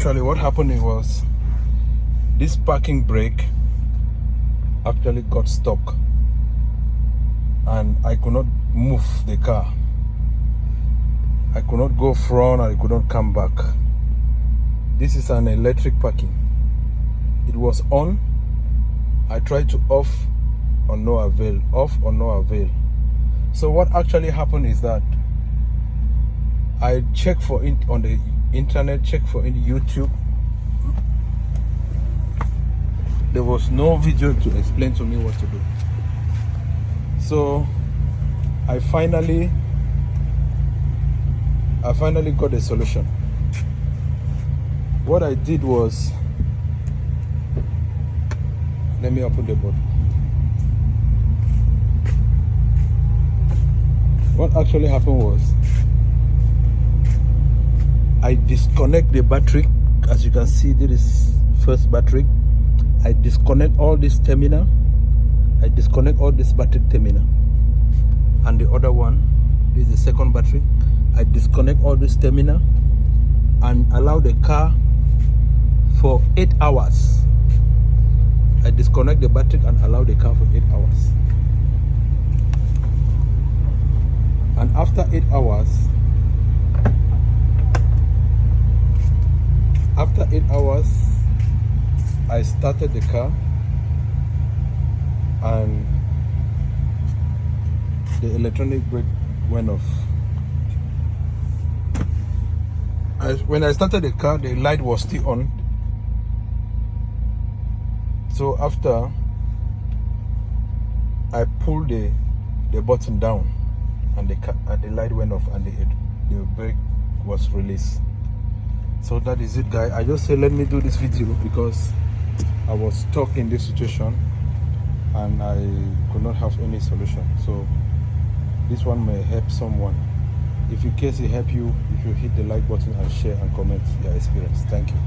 Actually, what happened was this parking brake actually got stuck and I could not move the car. I could not go front and I could not come back. This is an electric parking. It was on. I tried to off on no avail, off on no avail. So what actually happened is that I checked for it on the internet, checked for it YouTube. There was no video to explain to me what to do. So I finally got a solution. What I did was, let me open the board. What actually happened was, I disconnect the battery. As you can see, this is first battery. I disconnect all this terminal. I disconnect all this battery terminal. And the other one, this is the second battery. I disconnect all this terminal and allow the car for 8 hours. I disconnect the battery and allow the car for 8 hours. And after 8 hours, I started the car and the electronic brake went off. When I started the car, the light was still on. So after I pulled the button down and the light went off and the brake was released. So that is it, guys. I just said let me do this video because I was stuck in this situation and I could not have any solution. So this one may help someone. If in case it help you, you should hit the like button and share and comment your experience. Thank you.